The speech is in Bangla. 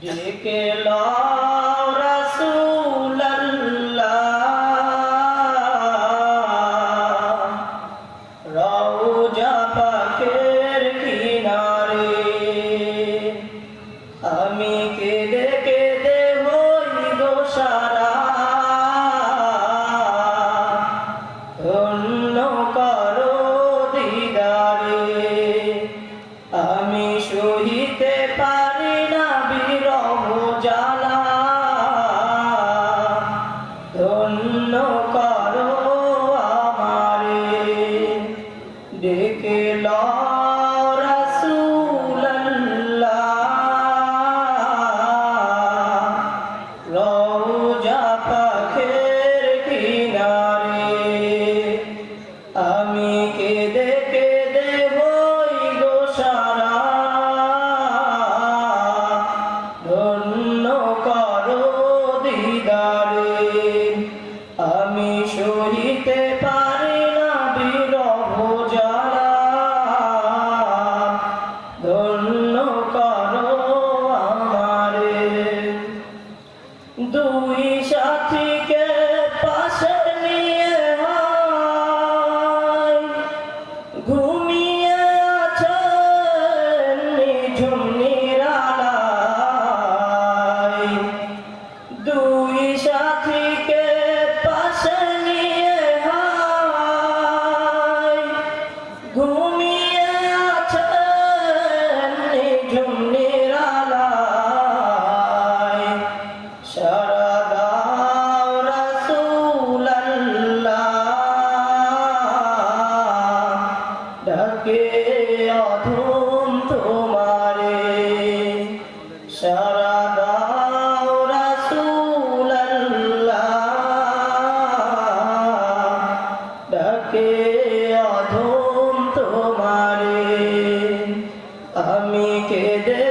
ডেকে লও রাসূলুল্লাহ রওজা পাকের কিনারে। আমি কেঁদে কেঁদে হই গো সারা, ধন্য করো দিদারে। আমি সহিতে পারি না বিরহ জ্বালা, ধন্য করো আমারে। ডেকে লও রাসূলুল্লাহ রওজা পাকের কিনারে। আমি কেঁদে কেঁদে হই গো সারা, ধন্য করো দিদারে। আমি সহিতে পারি না বিরহ জ্বালা, ধন্য করো আমারে। দুই সাথীকে পাশে নিয়ে ঘুমিয়ে আছেন নিঝুম নিরালায়। দুই সাথীকে পাশে নিয়ে ঘুমিয়ে আছেন নিঝুম নিরালায়। সারা দাও রাসূলুল্লাহ ডাকে অধম তোমারে। সারা দাও রাসূলুল্লাহ ডাকে অধম তোমারে। আমি কেঁদে